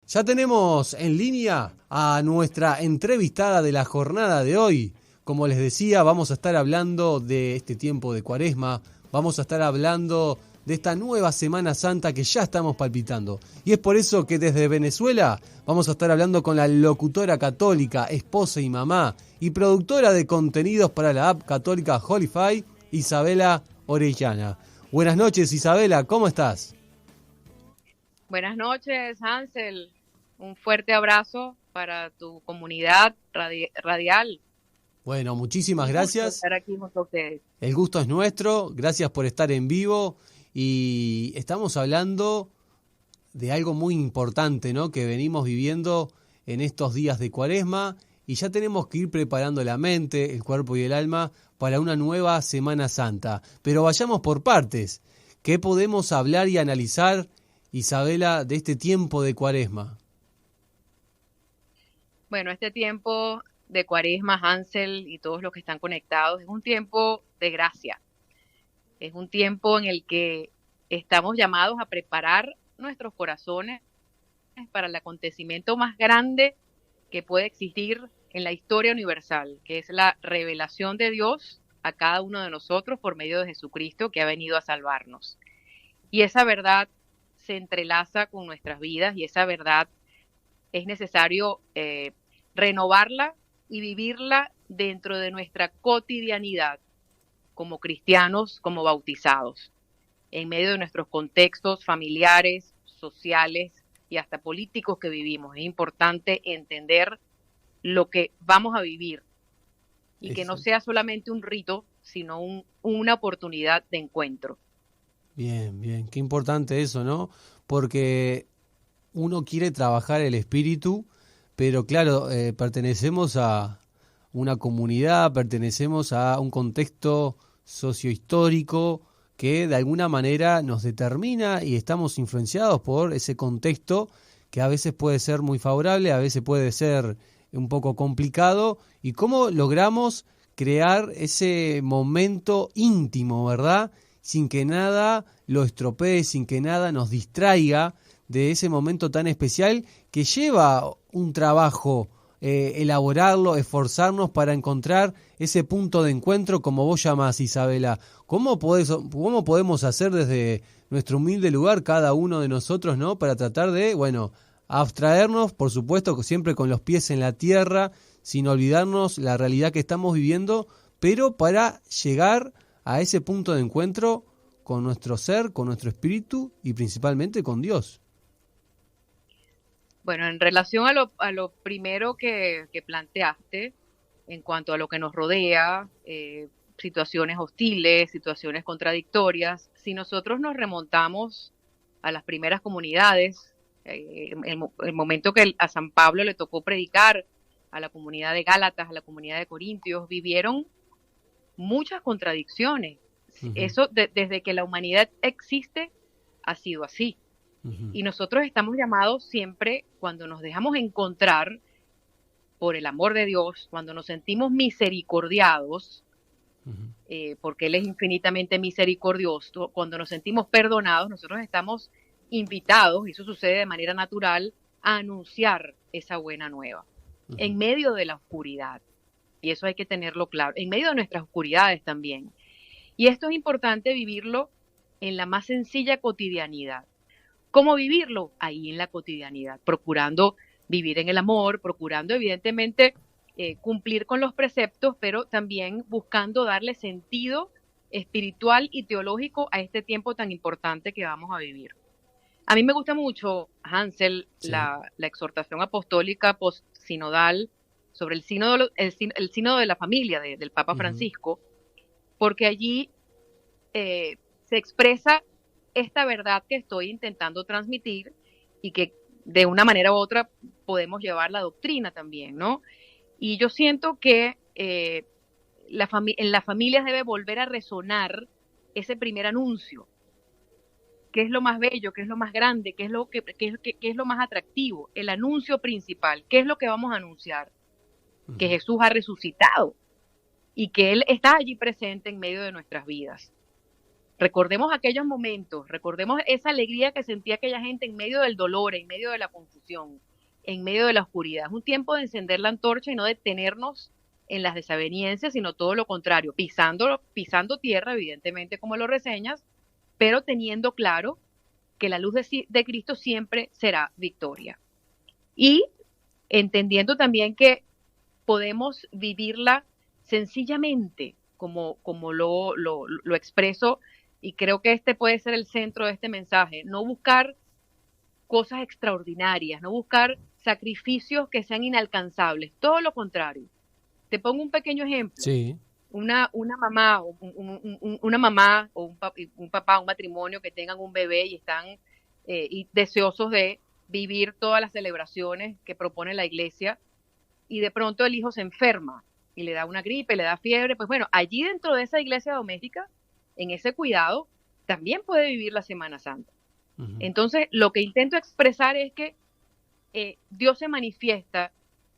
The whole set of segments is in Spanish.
Ya tenemos en línea a nuestra entrevistada de la jornada de hoy. Como les decía, vamos a estar hablando de este tiempo de Cuaresma, vamos a estar hablando de esta nueva Semana Santa que ya estamos palpitando. Y es por eso que desde Venezuela vamos a estar hablando con la locutora católica, esposa y mamá, y productora de contenidos para la app católica Holify, Isabela Orellana. Buenas noches, Isabela, ¿cómo estás? Buenas noches, Hansel. Un fuerte abrazo para tu comunidad radial. Bueno, muchísimas Un gusto gracias. estar aquí junto a ustedes. El gusto es nuestro, gracias por estar en vivo y estamos hablando de algo muy importante, ¿no? Que venimos viviendo en estos días de Cuaresma y ya tenemos que ir preparando la mente, el cuerpo y el alma para una nueva Semana Santa. Pero vayamos por partes. ¿Qué podemos hablar y analizar, Isabela, de este tiempo de Cuaresma? Bueno, este tiempo de Cuaresma, Hansel y todos los que están conectados, es un tiempo de gracia. Es un tiempo en el que estamos llamados a preparar nuestros corazones para el acontecimiento más grande que puede existir en la historia universal, que es la revelación de Dios a cada uno de nosotros por medio de Jesucristo, que ha venido a salvarnos. Y esa verdad se entrelaza con nuestras vidas y esa verdad es necesario renovarla y vivirla dentro de nuestra cotidianidad como cristianos, como bautizados, en medio de nuestros contextos familiares, sociales y hasta políticos que vivimos. Es importante entender lo que vamos a vivir y que no sea solamente un rito, sino una oportunidad de encuentro. Bien, bien, qué importante eso, ¿no? Porque uno quiere trabajar el espíritu, pero claro, pertenecemos a una comunidad, pertenecemos a un contexto sociohistórico que de alguna manera nos determina y estamos influenciados por ese contexto que a veces puede ser muy favorable, a veces puede ser un poco complicado. ¿Y cómo logramos crear ese momento íntimo, verdad? Sin que nada lo estropee, sin que nada nos distraiga de ese momento tan especial que lleva un trabajo, elaborarlo, esforzarnos para encontrar ese punto de encuentro, como vos llamás, Isabela. ¿Cómo podemos hacer desde nuestro humilde lugar, cada uno de nosotros, ¿no? Para tratar de, bueno, abstraernos, por supuesto, siempre con los pies en la tierra, sin olvidarnos la realidad que estamos viviendo, pero para llegar a ese punto de encuentro con nuestro ser, con nuestro espíritu y principalmente con Dios. Bueno, en relación a lo primero que planteaste, en cuanto a lo que nos rodea, situaciones hostiles, situaciones contradictorias, si nosotros nos remontamos a las primeras comunidades, el momento que a San Pablo le tocó predicar a la comunidad de Gálatas, a la comunidad de Corintios, vivieron muchas contradicciones. Eso desde que la humanidad existe ha sido así. Y nosotros estamos llamados siempre, cuando nos dejamos encontrar por el amor de Dios, cuando nos sentimos misericordiados, porque Él es infinitamente misericordioso, cuando nos sentimos perdonados, nosotros estamos invitados, y eso sucede de manera natural, a anunciar esa buena nueva, en medio de la oscuridad. Y eso hay que tenerlo claro, en medio de nuestras oscuridades también. Y esto es importante vivirlo en la más sencilla cotidianidad. ¿Cómo vivirlo? Ahí en la cotidianidad, procurando vivir en el amor, procurando evidentemente cumplir con los preceptos, pero también buscando darle sentido espiritual y teológico a este tiempo tan importante que vamos a vivir. A mí me gusta mucho, Hansel, Sí. la exhortación apostólica post-sinodal sobre el sínodo de la familia del Papa Francisco, porque allí se expresa esta verdad que estoy intentando transmitir y que de una manera u otra podemos llevar la doctrina también, ¿no? Y yo siento que en las familias debe volver a resonar ese primer anuncio. ¿Qué es lo más bello? ¿Qué es lo más grande? ¿Qué es lo más atractivo? El anuncio principal. ¿Qué es lo que vamos a anunciar? Que Jesús ha resucitado y que Él está allí presente en medio de nuestras vidas. Recordemos aquellos momentos, recordemos esa alegría que sentía aquella gente en medio del dolor, en medio de la confusión, en medio de la oscuridad. Es un tiempo de encender la antorcha y no detenernos en las desavenencias, sino todo lo contrario, pisando tierra, evidentemente, como lo reseñas, pero teniendo claro que la luz de Cristo siempre será victoria. Y entendiendo también que podemos vivirla sencillamente, como lo expreso, y creo que este puede ser el centro de este mensaje, no buscar cosas extraordinarias, no buscar sacrificios que sean inalcanzables, todo lo contrario. Te pongo un pequeño ejemplo. Sí. Una mamá, una mamá o un papá, un matrimonio que tengan un bebé y están y deseosos de vivir todas las celebraciones que propone la iglesia, y de pronto el hijo se enferma y le da una gripe, le da fiebre, pues bueno, allí dentro de esa iglesia doméstica, en ese cuidado, también puede vivir la Semana Santa. Uh-huh. Entonces, lo que intento expresar es que Dios se manifiesta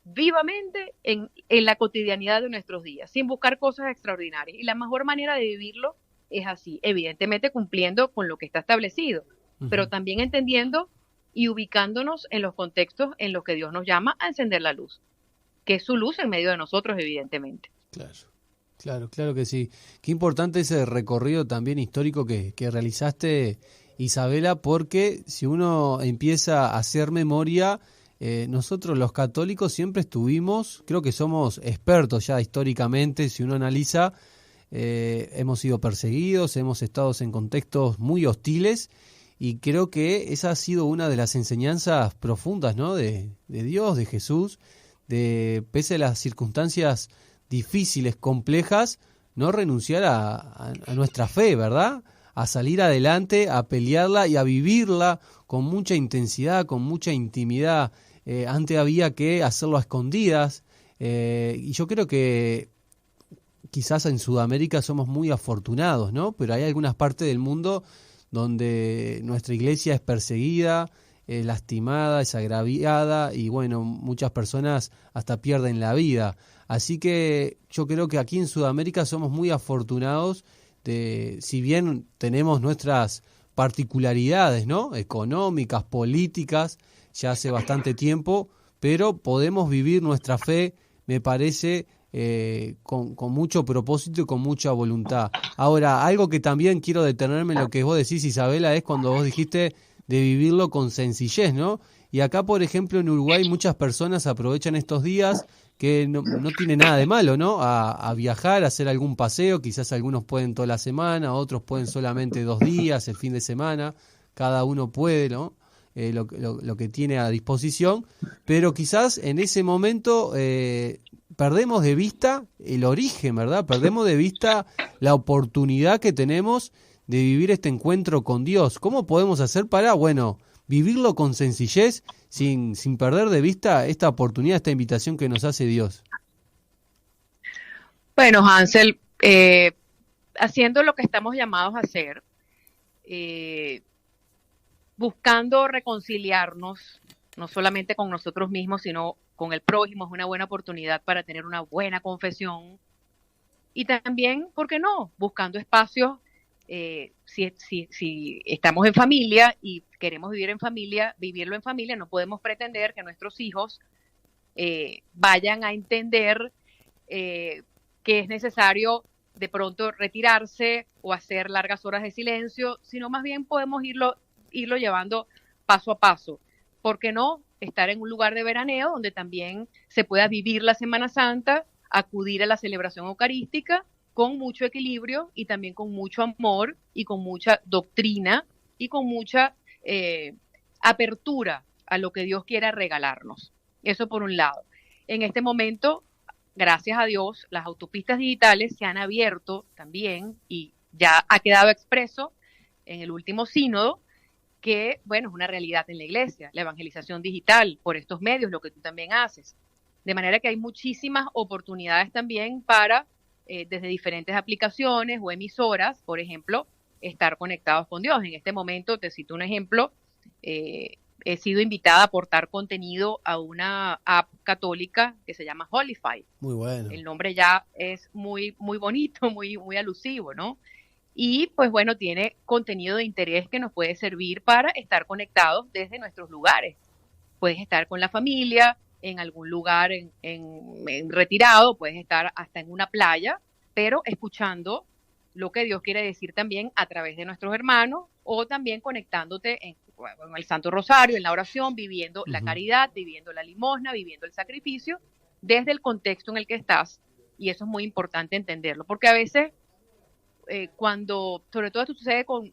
vivamente en la cotidianidad de nuestros días, sin buscar cosas extraordinarias. Y la mejor manera de vivirlo es así, evidentemente cumpliendo con lo que está establecido, uh-huh, pero también entendiendo y ubicándonos en los contextos en los que Dios nos llama a encender la luz, que es su luz en medio de nosotros, evidentemente. Claro que sí. Qué importante ese recorrido también histórico que realizaste, Isabela, porque si uno empieza a hacer memoria, nosotros los católicos siempre estuvimos, creo que somos expertos ya históricamente, si uno analiza, hemos sido perseguidos, hemos estado en contextos muy hostiles, y creo que esa ha sido una de las enseñanzas profundas, ¿no?, de Dios, de Jesús, de pese a las circunstancias difíciles, complejas, no renunciar a nuestra fe, ¿verdad?, a salir adelante, a pelearla y a vivirla con mucha intensidad, con mucha intimidad. Antes había que hacerlo a escondidas, y yo creo que quizás en Sudamérica somos muy afortunados, ¿no? Pero hay algunas partes del mundo donde nuestra iglesia es perseguida, lastimada, es agraviada, y bueno, muchas personas hasta pierden la vida. Así que yo creo que aquí en Sudamérica somos muy afortunados, si bien tenemos nuestras particularidades, ¿no?, económicas, políticas, ya hace bastante tiempo, pero podemos vivir nuestra fe, me parece, con mucho propósito y con mucha voluntad. Ahora, algo que también quiero detenerme en lo que vos decís, Isabela, es cuando vos dijiste de vivirlo con sencillez, ¿no? Y acá, por ejemplo, en Uruguay muchas personas aprovechan estos días, que no tiene nada de malo, ¿no?, a viajar, a hacer algún paseo. Quizás algunos pueden toda la semana, otros pueden solamente 2 días, el fin de semana, cada uno puede, ¿no?, lo que tiene a disposición, pero quizás en ese momento perdemos de vista el origen, ¿verdad? Perdemos de vista la oportunidad que tenemos de vivir este encuentro con Dios. ¿Cómo podemos hacer para, vivirlo con sencillez, sin perder de vista esta oportunidad, esta invitación que nos hace Dios? Bueno, Hansel, haciendo lo que estamos llamados a hacer, buscando reconciliarnos, no solamente con nosotros mismos, sino con el prójimo, es una buena oportunidad para tener una buena confesión. Y también, ¿por qué no?, buscando espacios, si estamos en familia y queremos vivirlo en familia, no podemos pretender que nuestros hijos vayan a entender que es necesario de pronto retirarse o hacer largas horas de silencio, sino más bien podemos irlo llevando paso a paso. ¿Por qué no estar en un lugar de veraneo donde también se pueda vivir la Semana Santa, acudir a la celebración eucarística con mucho equilibrio y también con mucho amor y con mucha doctrina y con mucha apertura a lo que Dios quiera regalarnos? Eso por un lado. En este momento, gracias a Dios, las autopistas digitales se han abierto también, y ya ha quedado expreso en el último sínodo que, es una realidad en la iglesia, la evangelización digital por estos medios, lo que tú también haces. De manera que hay muchísimas oportunidades también para, desde diferentes aplicaciones o emisoras, por ejemplo, estar conectados con Dios. En este momento, te cito un ejemplo, he sido invitada a aportar contenido a una app católica que se llama Holify. Muy bueno. El nombre ya es muy, muy bonito, muy, muy alusivo, ¿no? y pues bueno, tiene contenido de interés que nos puede servir para estar conectados desde nuestros lugares. Puedes estar con la familia, en algún lugar en retirado, puedes estar hasta en una playa, pero escuchando lo que Dios quiere decir también a través de nuestros hermanos, o también conectándote en el Santo Rosario, en la oración, viviendo la caridad, viviendo la limosna, viviendo el sacrificio, desde el contexto en el que estás. Y eso es muy importante entenderlo, porque a veces cuando, sobre todo esto sucede con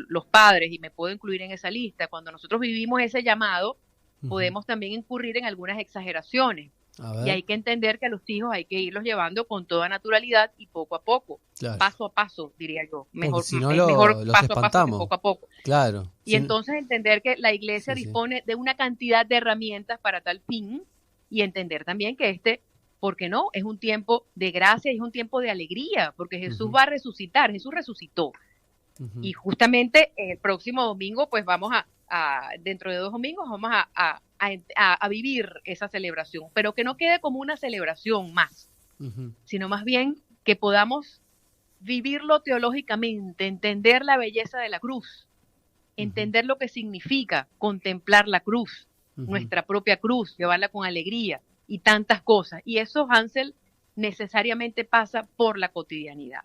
los padres, y me puedo incluir en esa lista, cuando nosotros vivimos ese llamado, podemos también incurrir en algunas exageraciones. Y hay que entender que a los hijos hay que irlos llevando con toda naturalidad y poco a poco, claro. Paso a paso, diría yo. Mejor, si no mejor los paso espantamos. a paso que poco a poco. Claro. Y entonces entender que la iglesia dispone de una cantidad de herramientas para tal fin, y entender también que ¿por qué no? Es un tiempo de gracia y es un tiempo de alegría, porque Jesús va a resucitar, Jesús resucitó. Y justamente el próximo domingo, pues vamos dentro de 2 domingos, vamos a vivir esa celebración, pero que no quede como una celebración más, sino más bien que podamos vivirlo teológicamente, entender la belleza de la cruz, entender lo que significa contemplar la cruz, nuestra propia cruz, llevarla con alegría y tantas cosas. Y eso, Hansel, necesariamente pasa por la cotidianidad.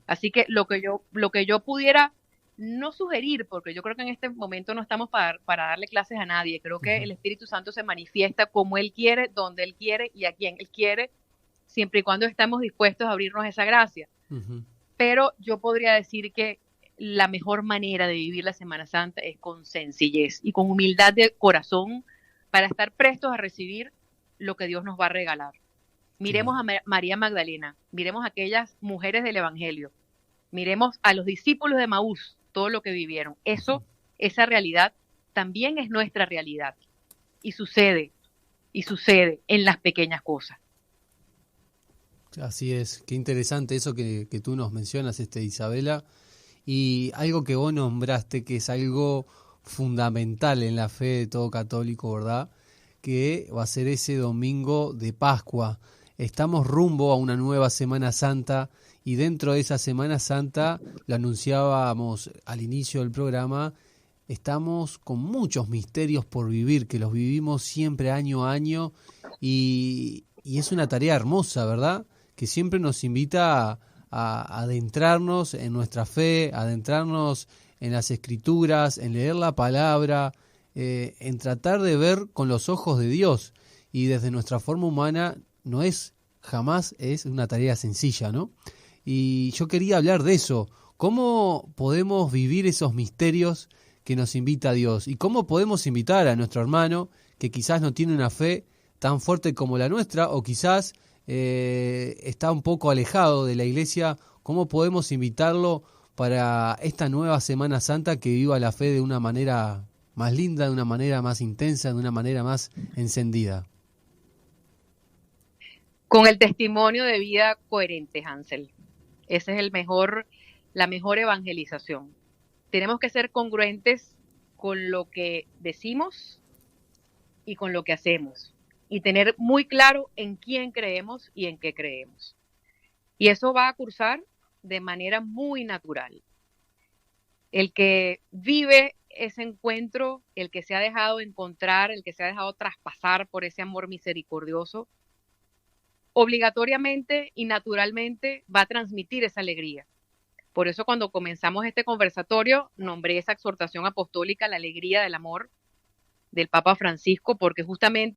Así que lo que yo pudiera no sugerir, porque yo creo que en este momento no estamos para darle clases a nadie, creo que el Espíritu Santo se manifiesta como Él quiere, donde Él quiere y a quien Él quiere, siempre y cuando estemos dispuestos a abrirnos esa gracia. Pero yo podría decir que la mejor manera de vivir la Semana Santa es con sencillez y con humildad de corazón, para estar prestos a recibir lo que Dios nos va a regalar. Miremos a María Magdalena, miremos a aquellas mujeres del Evangelio, miremos a los discípulos de Maús, todo lo que vivieron. Esa realidad también es nuestra realidad, y sucede en las pequeñas cosas. Así es, qué interesante eso que tú nos mencionas, Isabela, y algo que vos nombraste, que es algo fundamental en la fe de todo católico, ¿verdad? Que va a ser ese domingo de Pascua. Estamos rumbo a una nueva Semana Santa, y dentro de esa Semana Santa, lo anunciábamos al inicio del programa, estamos con muchos misterios por vivir, que los vivimos siempre año a año, y es una tarea hermosa, ¿verdad? Que siempre nos invita a adentrarnos en nuestra fe, a adentrarnos en las Escrituras, en leer la palabra, en tratar de ver con los ojos de Dios. Y desde nuestra forma humana jamás es una tarea sencilla, ¿no? Y yo quería hablar de eso. ¿Cómo podemos vivir esos misterios que nos invita Dios? ¿Y cómo podemos invitar a nuestro hermano que quizás no tiene una fe tan fuerte como la nuestra, o quizás está un poco alejado de la iglesia? ¿Cómo podemos invitarlo para esta nueva Semana Santa, que viva la fe de una manera más linda, de una manera más intensa, de una manera más encendida? Con el testimonio de vida coherente, Hansel. Esa es la mejor evangelización. Tenemos que ser congruentes con lo que decimos y con lo que hacemos, y tener muy claro en quién creemos y en qué creemos. Y eso va a cursar de manera muy natural. El que vive ese encuentro, el que se ha dejado encontrar, el que se ha dejado traspasar por ese amor misericordioso, obligatoriamente y naturalmente va a transmitir esa alegría. Por eso, cuando comenzamos este conversatorio, nombré esa exhortación apostólica, la alegría del amor, del Papa Francisco, porque justamente